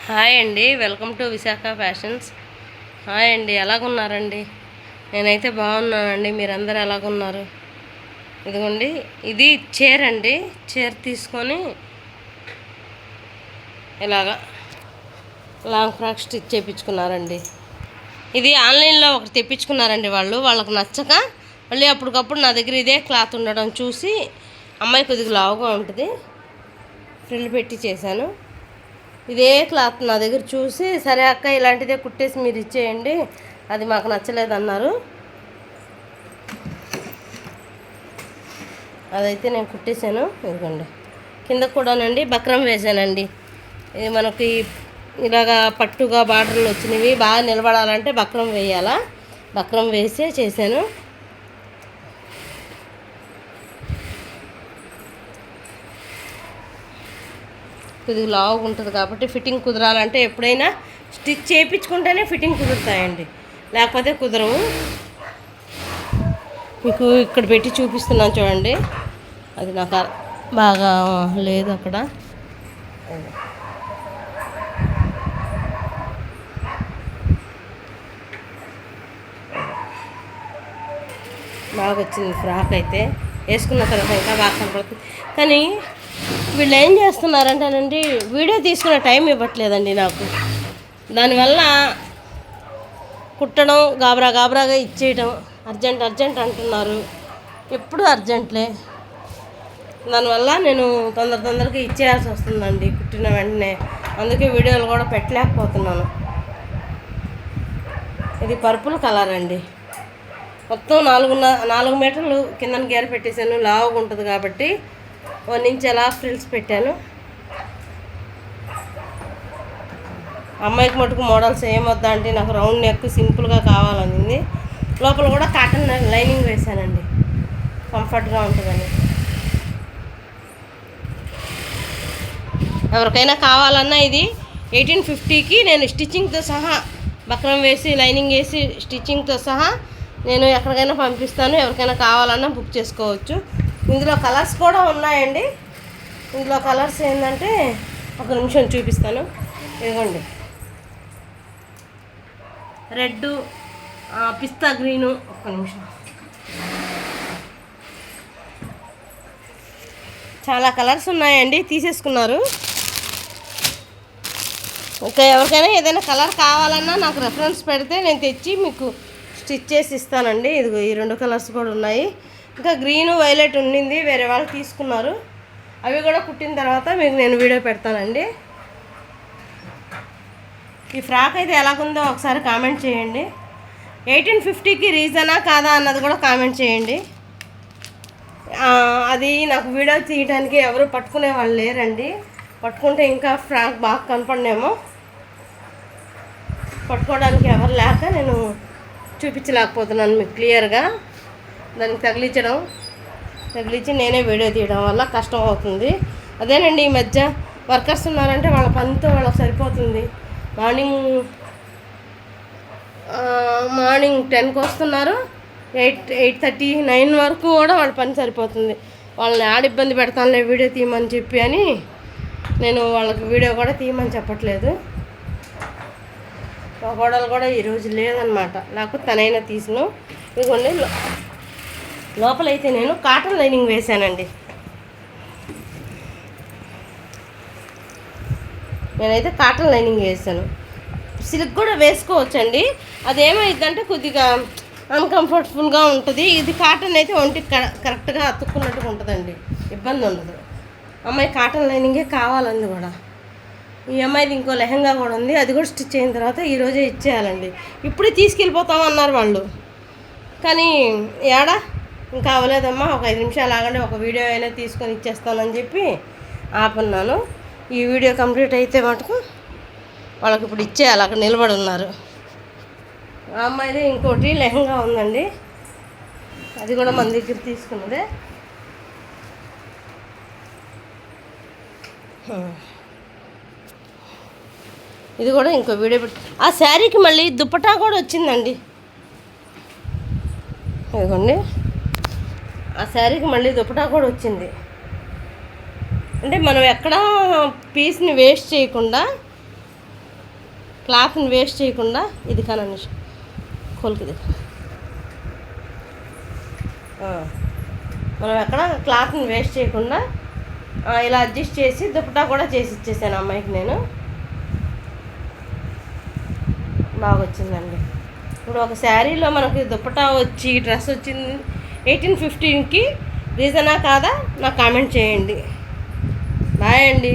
Hi అండి, welcome to Visakha fashions. Hi అండి, ఎలాగున్నారండి? నేనైతే బాగున్నానండి. మీరందరూ ఎలాగున్నారు? ఇదిగోండి, ఇది చీర అండి. చీర తీసుకొని ఇలాగా లాంగ్ ఫ్రాక్ స్టిచ్ చేయించుకున్నారండి. ఇది ఆన్లైన్లో ఒకటి తెప్పించుకున్నారండి. వాళ్ళకి నచ్చక మళ్ళీ అప్పటికప్పుడు నా దగ్గర ఇదే క్లాత్ ఉండడం చూసి, అమ్మాయి కొద్దిగా లావుగా ఉంటుంది, ఫ్రిల్ పెట్టి చేశాను. ఇదే క్లాత్ నా దగ్గర చూసి, సరే అక్క ఇలాంటిదే కుట్టేసి మీరు ఇచ్చేయండి, అది మాకు నచ్చలేదన్నారు. అదైతే నేను కుట్టేశాను. ఇదిగోండి, కింద కూడానండి బక్రం వేసానండి. ఇది మనకి ఇలాగా పట్టుగా బార్డర్లు వచ్చినవి బాగా నిలబడాలంటే బక్రం వేయాలా. బక్రం వేసే చేశాను. కొద్దిగా లావుగా ఉంటుంది కాబట్టి ఫిట్టింగ్ కుదరాలంటే ఎప్పుడైనా స్టిచ్ చేయించుకుంటేనే ఫిట్టింగ్ కుదురుతాయండి, లేకపోతే కుదరవు. మీకు ఇక్కడ పెట్టి చూపిస్తున్నాను చూడండి. అది నాకు బాగా లేదు అక్కడ. బాగా వచ్చింది ఫ్రాక్ అయితే. వేసుకున్న తర్వాత ఇంకా బాగా కనపడుతుంది. కానీ వీళ్ళు ఏం చేస్తున్నారంటేనండి, వీడియో తీసుకునే టైం ఇవ్వట్లేదండి నాకు. దానివల్ల కుట్టడం గాబరాగా ఇచ్చేయడం, అర్జెంట్ అంటున్నారు. ఎప్పుడు అర్జెంట్లే. దానివల్ల నేను తొందరగా ఇచ్చేయాల్సి వస్తుందండి కుట్టిన వెంటనే. అందుకే వీడియోలు కూడా పెట్టలేకపోతున్నాను. ఇది పర్పుల్ కలర్ అండి. మొత్తం 4 మీటర్లు కిందన గేర పెట్టేశాను. లావుగా ఉంటుంది కాబట్టి 1 ఇంచ్ అలా ఫ్రిల్స్ పెట్టాను. అమ్మాయికి మటుకు మోడల్స్ ఏమొద్దా అంటే నాకు రౌండ్ నెక్ సింపుల్గా కావాలనింది. లోపల కూడా కాటన్ లైనింగ్ వేసానండి, కంఫర్ట్గా ఉంటుందని. ఎవరికైనా కావాలన్నా ఇది 1850కి నేను స్టిచ్చింగ్తో సహా బక్రం వేసి లైనింగ్ వేసి స్టిచ్చింగ్తో సహా నేను ఎక్కడికైనా పంపిస్తాను. ఎవరికైనా కావాలన్నా బుక్ చేసుకోవచ్చు. ఇందులో కలర్స్ కూడా ఉన్నాయండి. ఇందులో కలర్స్ ఏంటంటే ఒక నిమిషం చూపిస్తాను. ఇదిగోండి, రెడ్, పిస్తా గ్రీను. ఒక్క నిమిషం. చాలా కలర్స్ ఉన్నాయండి, తీసేసుకున్నారు. ఇంకా ఎవరికైనా ఏదైనా కలర్ కావాలన్నా నాకు రెఫరెన్స్ పెడితే నేను తెచ్చి మీకు స్టిచ్ చేసి ఇస్తానండి. ఇదిగో ఈ 2 కలర్స్ కూడా ఉన్నాయి. ఇంకా గ్రీను వైలెట్ ఉండింది, వేరే వాళ్ళు తీసుకున్నారు. అవి కూడా కుట్టిన తర్వాత మీకు నేను వీడియో పెడతానండి. ఈ ఫ్రాక్ అయితే ఎలాగుందో ఒకసారి కామెంట్ చేయండి. 1850కి రీజనా కాదా అన్నది కూడా కామెంట్ చేయండి. అది నాకు వీడియో తీయడానికి ఎవరు పట్టుకునే వాళ్ళు లేరండి. పట్టుకుంటే ఇంకా ఫ్రాక్ బాగా కనపడినేమో. పట్టుకోవడానికి ఎవరు లేక నేను చూపించలేకపోతున్నాను మీకు క్లియర్గా. దానికి తగిలించి నేనే వీడియో తీయడం వల్ల కష్టం అవుతుంది. అదేనండి, ఈ మధ్య వర్కర్స్ ఉన్నారంటే వాళ్ళ పనితో వాళ్ళకి సరిపోతుంది. మార్నింగ్ 10కి వస్తున్నారు, 8:30, 9 వరకు కూడా వాళ్ళ పని సరిపోతుంది. వాళ్ళని ఆడ ఇబ్బంది పెడతానులే వీడియో తీయమని చెప్పి అని నేను వాళ్ళకి వీడియో కూడా తీయమని చెప్పట్లేదు. మా గోడలు కూడా ఈరోజు లేదనమాట, లేకపోతే తనైనా తీసిను. ఇదిగోండి, లోపలైతే నేను కాటన్ లైనింగ్ వేసానండి. నేనైతే కాటన్ లైనింగ్ వేసాను. సిల్క్ కూడా వేసుకోవచ్చండి. అదేమైందంటే కొద్దిగా అన్కంఫర్టబుల్గా ఉంటుంది. ఇది కాటన్ అయితే ఒంటికి కరెక్ట్గా అతుక్కున్నట్టుగా ఉంటుందండి, ఇబ్బంది ఉండదు. అమ్మాయి కాటన్ లైనింగే కావాలంది కూడా. ఈ అమ్మాయిది ఇంకో లెహంగా కూడా ఉంది, అది కూడా స్టిచ్ అయిన తర్వాత ఈరోజే ఇచ్చేయాలండి. ఇప్పుడే తీసుకెళ్ళిపోతామన్నారు వాళ్ళు, కానీ ఏడా ఇంకా అవ్వలేదమ్మా, ఒక 5 నిమిషాలు ఆగండి, ఒక వీడియో అయినా తీసుకొని ఇచ్చేస్తానని చెప్పి ఆపున్నాను. ఈ వీడియో కంప్లీట్ అయితే మటుకు వాళ్ళకి ఇప్పుడు ఇచ్చేయాలి. అక్కడ నిలబడి ఉన్నారు. ఆ అమ్మాయిది ఇంకోటి లెహంగా ఉందండి, అది కూడా మన దగ్గర తీసుకున్నదే. ఇది కూడా ఇంకో వీడియో పెట్టి. ఆ శారీకి మళ్ళీ దుప్పటా కూడా వచ్చిందండి. ఇదిగోండి, ఆ శారీకి మళ్ళీ దుప్పటా కూడా వచ్చింది. అంటే మనం ఎక్కడా పీస్ని వేస్ట్ చేయకుండా క్లాత్ని వేస్ట్ చేయకుండా ఇది కానీ కొలికిది మనం ఎక్కడ క్లాత్ని వేస్ట్ చేయకుండా ఇలా అడ్జస్ట్ చేసి దుపట్టా కూడా చేసి ఇచ్చేసాను అమ్మాయికి నేను. బాగా వచ్చిందండి. ఇప్పుడు ఒక శారీలో మనకి దుపట్టా వచ్చి డ్రెస్ వచ్చింది 1815కి రీజనా కాదా నాకు కామెంట్ చేయండి. బాయ్ అండి.